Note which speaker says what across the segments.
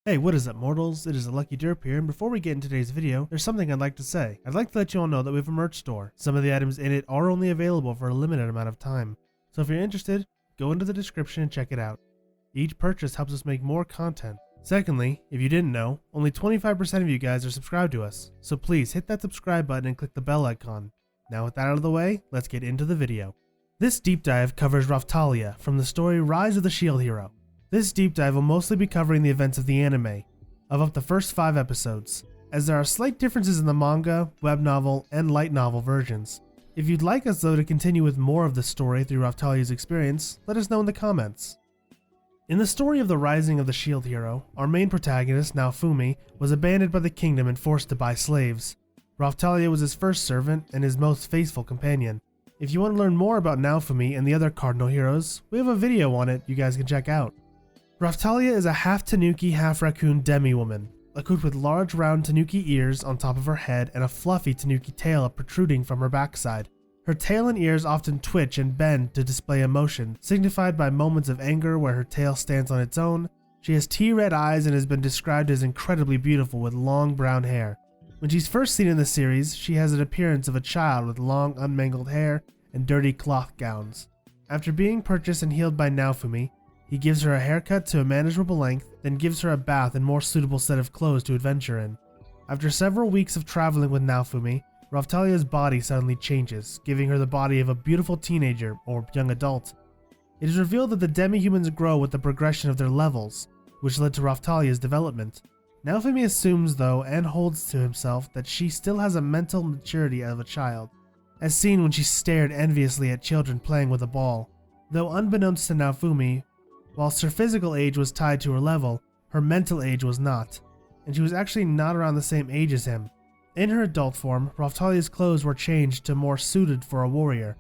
Speaker 1: Hey, what is up, mortals? It is TheLuckyDerp here, and before we get into today's video, there's something I'd like to say. I'd like to let you all know that we have a merch store. Some of the items in it are only available for a limited amount of time. So if you're interested, go into the description and check it out. Each purchase helps us make more content. Secondly, if you didn't know, only 25% of you guys are subscribed to us, so please hit that subscribe button and click the bell icon. Now with that out of the way, let's get into the video. This deep dive covers Raphtalia from the story Rise of the Shield Hero. This deep dive will mostly be covering the events of the anime, of up the first 5 episodes, as there are slight differences in the manga, web novel, and light novel versions. If you'd like us though to continue with more of the story through Raphtalia's experience, let us know in the comments. In the story of the rising of the Shield Hero, our main protagonist, Naofumi, was abandoned by the kingdom and forced to buy slaves. Raphtalia was his first servant and his most faithful companion. If you want to learn more about Naofumi and the other cardinal heroes, we have a video on it you guys can check out. Raphtalia is a half-tanuki, half-raccoon demi-woman, equipped with large round tanuki ears on top of her head and a fluffy tanuki tail protruding from her backside. Her tail and ears often twitch and bend to display emotion, signified by moments of anger where her tail stands on its own. She has tea-red eyes and has been described as incredibly beautiful with long brown hair. When she's first seen in the series, she has an appearance of a child with long unmangled hair and dirty cloth gowns. After being purchased and healed by Naofumi, he gives her a haircut to a manageable length, then gives her a bath and more suitable set of clothes to adventure in. After several weeks of traveling with Naofumi, Raphtalia's body suddenly changes, giving her the body of a beautiful teenager or young adult. It is revealed that the demi-humans grow with the progression of their levels, which led to Raphtalia's development. Naofumi assumes though and holds to himself that she still has a mental maturity of a child, as seen when she stared enviously at children playing with a ball. Though unbeknownst to Naofumi, whilst her physical age was tied to her level, her mental age was not, and she was actually not around the same age as him. In her adult form, Raphtalia's clothes were changed to more suited for a warrior.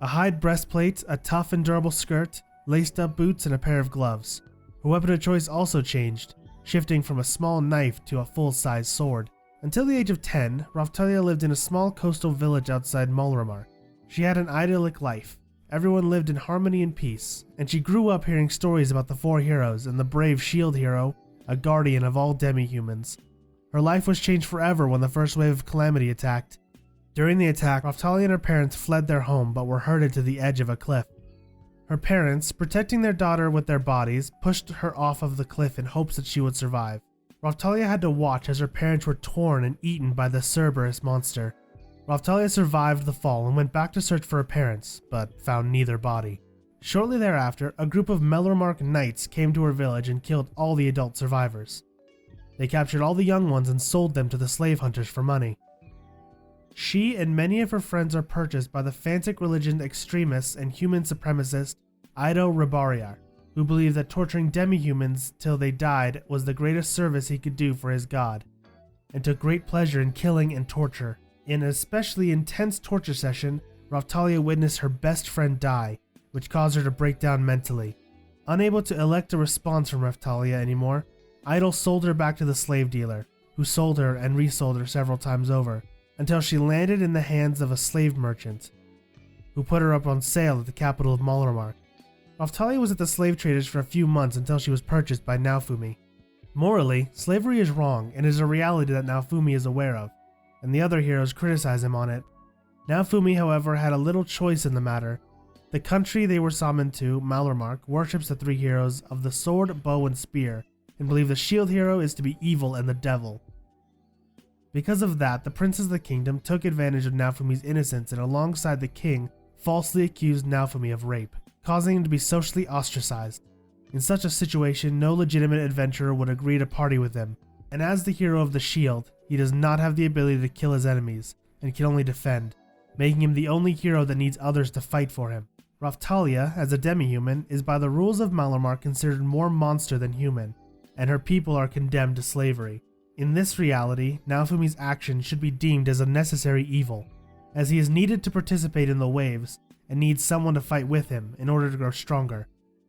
Speaker 1: A hide breastplate, a tough and durable skirt, laced up boots, and a pair of gloves. Her weapon of choice also changed, shifting from a small knife to a full-size sword. Until the age of 10, Raphtalia lived in a small coastal village outside Malramar. She had an idyllic life. Everyone lived in harmony and peace, and she grew up hearing stories about the 4 heroes and the brave shield hero, a guardian of all demi-humans. Her life was changed forever when the first wave of calamity attacked. During the attack, Raphtalia and her parents fled their home but were herded to the edge of a cliff. Her parents, protecting their daughter with their bodies, pushed her off of the cliff in hopes that she would survive. Raphtalia had to watch as her parents were torn and eaten by the Cerberus monster. Raphtalia survived the fall and went back to search for her parents, but found neither body. Shortly thereafter, a group of Melormark knights came to her village and killed all the adult survivors. They captured all the young ones and sold them to the slave hunters for money. She and many of her friends are purchased by the Fantic religion extremists and human supremacist Ido Rabariar, who believed that torturing demi-humans till they died was the greatest service he could do for his god, and took great pleasure in killing and torture. In an especially intense torture session, Raphtalia witnessed her best friend die, which caused her to break down mentally. Unable to elect a response from Raphtalia anymore, Idol sold her back to the slave dealer, who sold her and resold her several times over, until she landed in the hands of a slave merchant, who put her up on sale at the capital of Malramar. Raphtalia was at the slave traders for a few months until she was purchased by Naofumi. Morally, slavery is wrong and is a reality that Naofumi is aware of, and the other heroes criticize him on it. Naofumi, however, had a little choice in the matter. The country they were summoned to, Malormark, worships the 3 heroes of the sword, bow, and spear, and believe the shield hero is to be evil and the devil. Because of that, the princes of the kingdom took advantage of Naofumi's innocence and alongside the king, falsely accused Naofumi of rape, causing him to be socially ostracized. In such a situation, no legitimate adventurer would agree to party with him, and as the hero of the shield, he does not have the ability to kill his enemies, and can only defend, making him the only hero that needs others to fight for him. Raphtalia, as a demi-human, is by the rules of Malormark considered more monster than human, and her people are condemned to slavery. In this reality, Naofumi's action should be deemed as a necessary evil, as he is needed to participate in the waves, and needs someone to fight with him in order to grow stronger,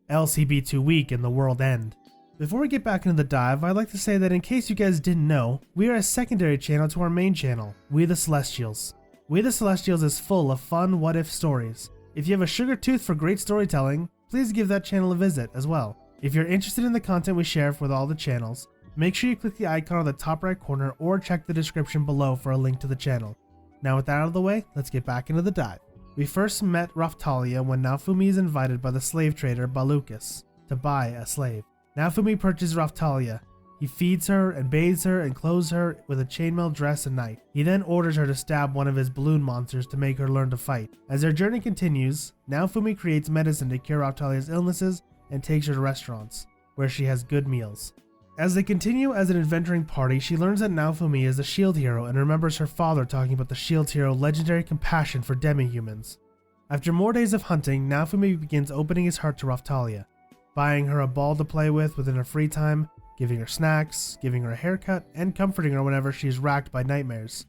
Speaker 1: else he'd be too weak and the world end. Before we get back into the dive, I'd like to say that in case you guys didn't know, we are a secondary channel to our main channel, We the Celestials. We the Celestials is full of fun what-if stories. If you have a sugar tooth for great storytelling, please give that channel a visit as well. If you're interested in the content we share with all the channels, Make sure you click the icon on the top right corner or check the description below for a link to the channel. Now with that out of the way, let's get back into the dive. We first met Raphtalia when Naofumi is invited by the slave trader Balukas to buy a slave. Naofumi purchases Raphtalia. He feeds her and bathes her and clothes her with a chainmail dress and knife. He then orders her to stab one of his balloon monsters to make her learn to fight. As their journey continues, Naofumi creates medicine to cure Raphtalia's illnesses and takes her to restaurants, where she has good meals. As they continue as an adventuring party, she learns that Naofumi is a shield hero and remembers her father talking about the shield hero legendary compassion for demi-humans. After more days of hunting, Naofumi begins opening his heart to Raphtalia, buying her a ball to play with within her free time, giving her snacks, giving her a haircut, and comforting her whenever she is racked by nightmares.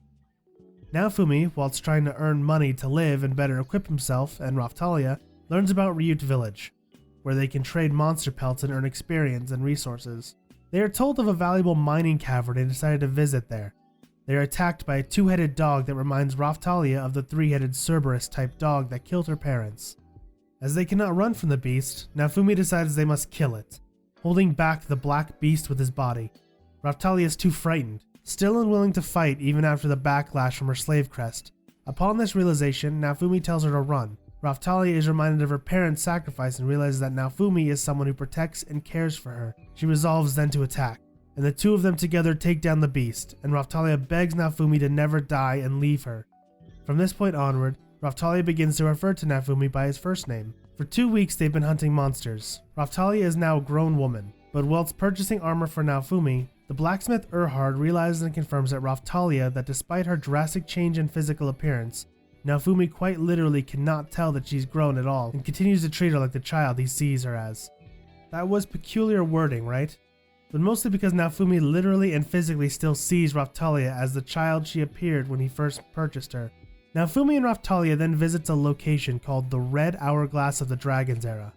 Speaker 1: Naofumi, whilst trying to earn money to live and better equip himself and Raphtalia, learns about Ryut Village, where they can trade monster pelts and earn experience and resources. They are told of a valuable mining cavern and decide to visit there. They are attacked by a two-headed dog that reminds Raphtalia of the three-headed Cerberus-type dog that killed her parents. As they cannot run from the beast, Naofumi decides they must kill it, holding back the black beast with his body. Raphtalia is too frightened, still unwilling to fight even after the backlash from her slave crest. Upon this realization, Naofumi tells her to run. Raphtalia is reminded of her parents' sacrifice and realizes that Naofumi is someone who protects and cares for her. She resolves then to attack, and the two of them together take down the beast, and Raphtalia begs Naofumi to never die and leave her. From this point onward, Raphtalia begins to refer to Naofumi by his first name. For 2 weeks they've been hunting monsters. Raphtalia is now a grown woman, but whilst purchasing armor for Naofumi, the blacksmith Erhard realizes and confirms that Raphtalia that despite her drastic change in physical appearance, Naofumi quite literally cannot tell that she's grown at all and continues to treat her like the child he sees her as. That was peculiar wording, right? But mostly because Naofumi literally and physically still sees Raphtalia as the child she appeared when he first purchased her. Naofumi and Raphtalia then visits a location called the Red Hourglass of the Dragon's Era,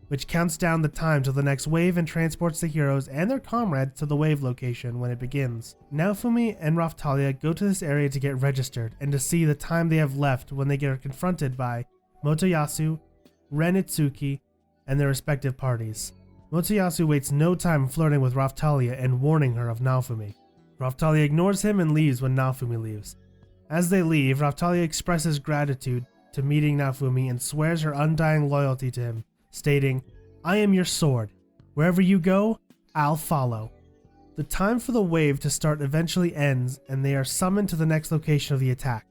Speaker 1: which counts down the time till the next wave and transports the heroes and their comrades to the wave location when it begins. Naofumi and Raphtalia go to this area to get registered and to see the time they have left when they get confronted by Motoyasu, Ren Itsuki, and their respective parties. Motoyasu wastes no time flirting with Raphtalia and warning her of Naofumi. Raphtalia ignores him and leaves when Naofumi leaves. As they leave, Raphtalia expresses gratitude to meeting Naofumi and swears her undying loyalty to him, stating, "I am your sword. Wherever you go, I'll follow." The time for the wave to start eventually ends, and they are summoned to the next location of the attack,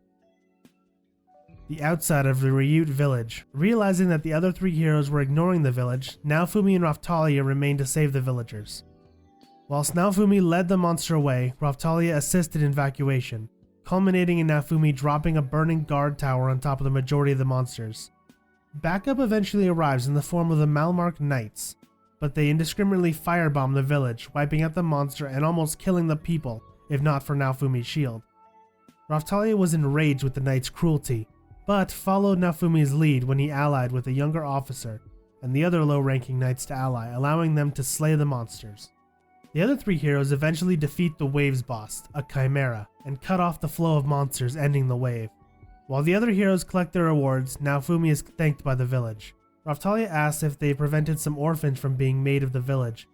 Speaker 1: the outside of the Ryut village. Realizing that the other three heroes were ignoring the village, Naofumi and Raphtalia remained to save the villagers. Whilst Naofumi led the monster away, Raphtalia assisted in evacuation, culminating in Naofumi dropping a burning guard tower on top of the majority of the monsters. Backup eventually arrives in the form of the Malmark Knights, but they indiscriminately firebomb the village, wiping out the monster and almost killing the people, if not for Naofumi's shield. Raphtalia was enraged with the Knights' cruelty, but followed Naofumi's lead when he allied with a younger officer and the other low-ranking Knights to ally, allowing them to slay the monsters. The other three heroes eventually defeat the wave's boss, a chimera, and cut off the flow of monsters, ending the wave. While the other heroes collect their rewards, Naofumi is thanked by the village. Raphtalia asks if they prevented some orphans from being made of the village.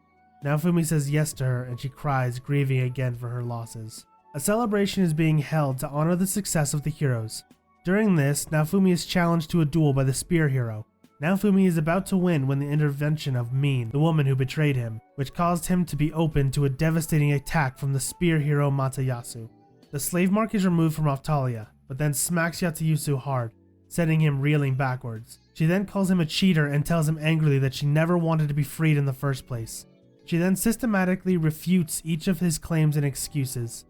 Speaker 1: Naofumi says yes to her, and she cries, grieving again for her losses. A celebration is being held to honor the success of the heroes. During this, Naofumi is challenged to a duel by the spear hero. Naofumi is about to win when the intervention of Mine, the woman who betrayed him, which caused him to be open to a devastating attack from the spear hero Motoyasu. The slave mark is removed from Raphtalia, but then smacks Yatsuyu hard, sending him reeling backwards. She then calls him a cheater and tells him angrily that she never wanted to be freed in the first place. She then systematically refutes each of his claims and excuses.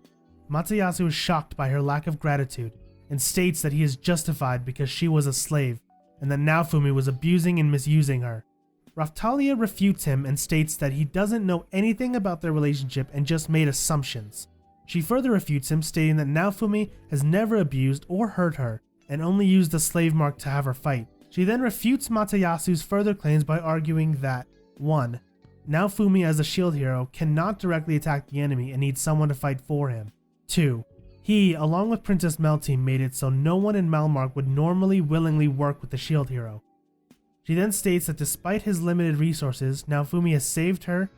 Speaker 1: Motoyasu is shocked by her lack of gratitude and states that he is justified because she was a slave, and that Naofumi was abusing and misusing her. Raphtalia refutes him and states that he doesn't know anything about their relationship and just made assumptions. She further refutes him, stating that Naofumi has never abused or hurt her, and only used the slave mark to have her fight. She then refutes Motoyasu's further claims by arguing that 1. Naofumi as a shield hero cannot directly attack the enemy and needs someone to fight for him. 2. He, along with Princess Melteam, made it so no one in Malmark would normally willingly work with the shield hero. She then states that despite his limited resources, Naofumi has saved her,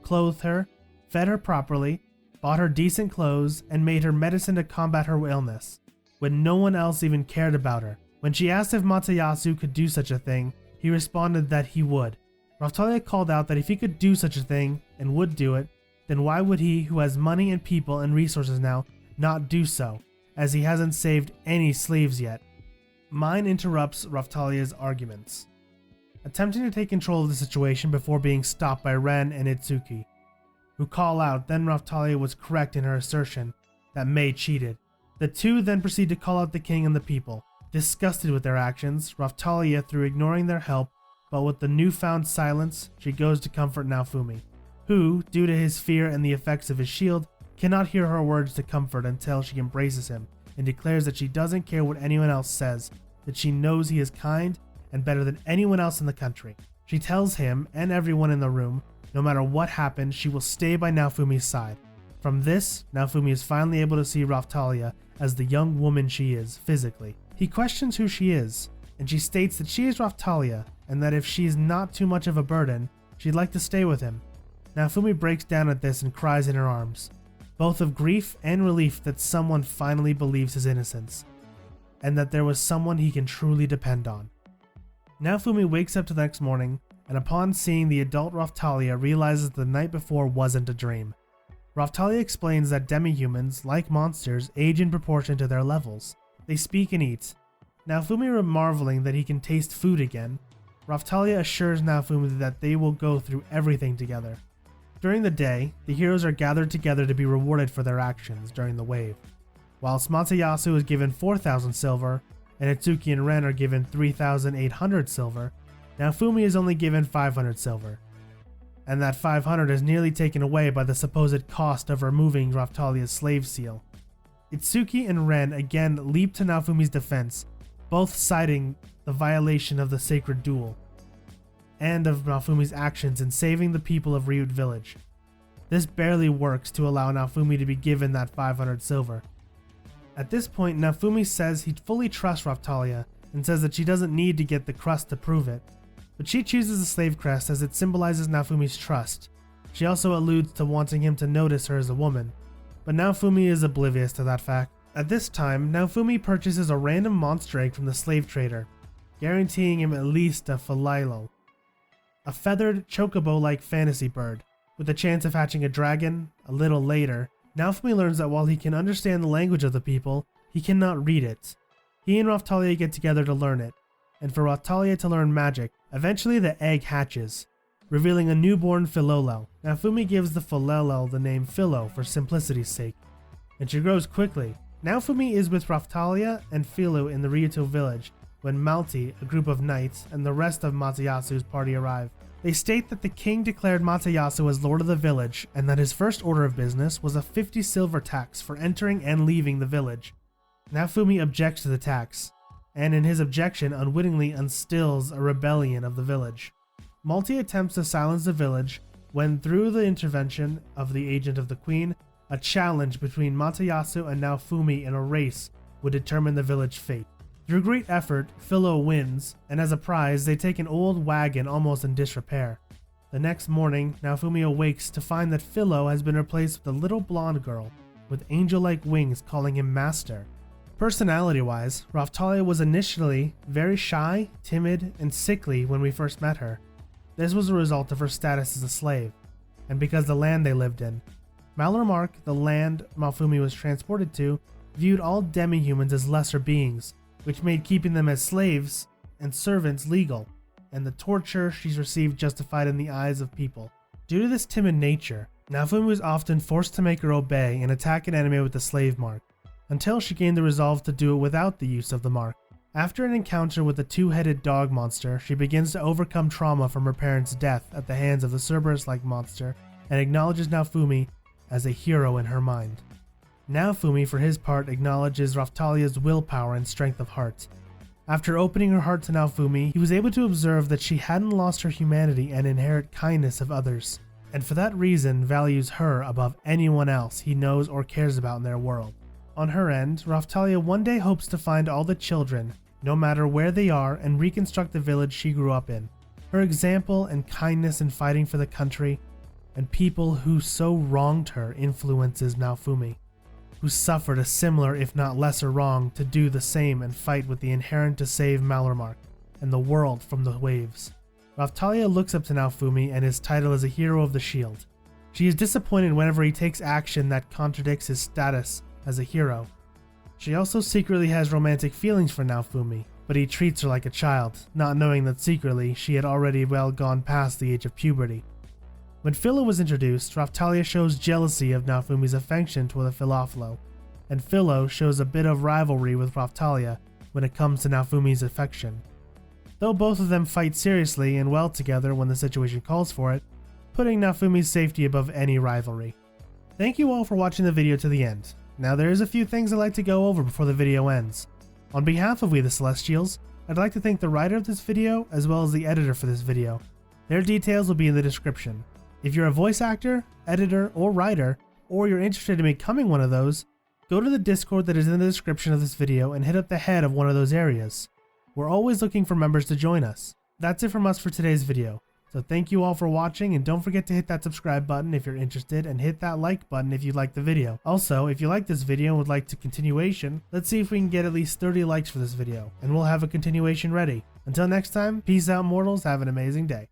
Speaker 1: clothed her, fed her properly, bought her decent clothes, and made her medicine to combat her illness, when no one else even cared about her. When she asked if Matayasu could do such a thing, he responded that he would. Raphtalia called out that if he could do such a thing, and would do it, then why would he, who has money and people and resources now, not do so, as he hasn't saved any slaves yet? Mine interrupts Raphtalia's arguments, attempting to take control of the situation before being stopped by Ren and Itsuki, who call out then Raphtalia was correct in her assertion that Mei cheated. The two then proceed to call out the king and the people. Disgusted with their actions, Raphtalia, through ignoring their help, but with the newfound silence, she goes to comfort Naofumi, who, due to his fear and the effects of his shield, cannot hear her words to comfort until she embraces him and declares that she doesn't care what anyone else says, that she knows he is kind and better than anyone else in the country. She tells him and everyone in the room, no matter what happens, she will stay by Naofumi's side. From this, Naofumi is finally able to see Raphtalia as the young woman she is, physically. He questions who she is, and she states that she is Raphtalia, and that if she is not too much of a burden, she'd like to stay with him. Naofumi breaks down at this and cries in her arms, both of grief and relief that someone finally believes his innocence, and that there was someone he can truly depend on. Naofumi wakes up the next morning, and upon seeing the adult Raphtalia, realizes the night before wasn't a dream. Raphtalia explains that demi-humans, like monsters, age in proportion to their levels. They speak and eat. Naofumi marveling that he can taste food again, Raphtalia assures Naofumi that they will go through everything together. During the day, the heroes are gathered together to be rewarded for their actions during the wave. Whilst Matayasu is given 4,000 silver, and Itsuki and Ren are given 3,800 silver, Naofumi is only given 500 silver. And that 500 is nearly taken away by the supposed cost of removing Raphtalia's slave seal. Itsuki and Ren again leap to Naofumi's defense, both citing the violation of the sacred duel, and of Naofumi's actions in saving the people of Ryut village. This barely works to allow Naofumi to be given that 500 silver. At this point, Naofumi says he fully trusts Raphtalia, and says that she doesn't need to get the crust to prove it, but she chooses the slave crest as it symbolizes Naofumi's trust. She also alludes to wanting him to notice her as a woman, but Naofumi is oblivious to that fact. At this time, Naofumi purchases a random monster egg from the slave trader, guaranteeing him at least a Phililo, a feathered chocobo-like fantasy bird, with a chance of hatching a dragon. A little later, Naofumi learns that while he can understand the language of the people, he cannot read it. He and Raphtalia get together to learn it, and for Raphtalia to learn magic. Eventually the egg hatches, revealing a newborn Philolo. Naofumi gives the Philolo the name Philo for simplicity's sake, and she grows quickly. Naofumi is with Raphtalia and Philo in the Ryuto village when Malti, a group of knights, and the rest of Matayasu's party arrive. They state that the king declared Matayasu as lord of the village, and that his first order of business was a 50 silver tax for entering and leaving the village. Naofumi objects to the tax, and in his objection unwittingly instills a rebellion of the village. Malti attempts to silence the village when, through the intervention of the agent of the queen, a challenge between Matayasu and Naofumi in a race would determine the village fate. Through great effort, Philo wins, and as a prize they take an old wagon almost in disrepair. The next morning, Naofumi awakes to find that Philo has been replaced with a little blonde girl with angel-like wings calling him master. Personality-wise, Raphtalia was initially very shy, timid, and sickly when we first met her. This was a result of her status as a slave, and because the land they lived in. Malremark, the land Naofumi was transported to, viewed all demi-humans as lesser beings, which made keeping them as slaves and servants legal, and the torture she's received justified in the eyes of people. Due to this timid nature, Naofumi was often forced to make her obey and attack an enemy with the slave mark, until she gained the resolve to do it without the use of the mark. After an encounter with the two-headed dog monster, she begins to overcome trauma from her parents' death at the hands of the Cerberus-like monster, and acknowledges Naofumi as a hero in her mind. Naofumi, for his part, acknowledges Raphtalia's willpower and strength of heart. After opening her heart to Naofumi, he was able to observe that she hadn't lost her humanity and inherent kindness of others, and for that reason values her above anyone else he knows or cares about in their world. On her end, Raphtalia one day hopes to find all the children, no matter where they are, and reconstruct the village she grew up in. Her example and kindness in fighting for the country and people who so wronged her influences Naofumi, who suffered a similar if not lesser wrong to do the same and fight with the inherent to save Malormark and the world from the waves. Raphtalia looks up to Naofumi and his title as a hero of the shield. She is disappointed whenever he takes action that contradicts his status as a hero. She also secretly has romantic feelings for Naofumi, but he treats her like a child, not knowing that secretly she had already well gone past the age of puberty. When Philo was introduced, Raphtalia shows jealousy of Naofumi's affection toward the Philophilo, and Philo shows a bit of rivalry with Raphtalia when it comes to Naofumi's affection. Though both of them fight seriously and well together when the situation calls for it, putting Naofumi's safety above any rivalry. Thank you all for watching the video to the end. Now there is a few things I'd like to go over before the video ends. On behalf of We the Celestials, I'd like to thank the writer of this video as well as the editor for this video. Their details will be in the description. If you're a voice actor, editor, or writer, or you're interested in becoming one of those, go to the Discord that is in the description of this video and hit up the head of one of those areas. We're always looking for members to join us. That's it from us for today's video. So thank you all for watching, and don't forget to hit that subscribe button if you're interested, and hit that like button if you like the video. Also, if you like this video and would like to continuation, let's see if we can get at least 30 likes for this video, and we'll have a continuation ready. Until next time, peace out mortals, have an amazing day.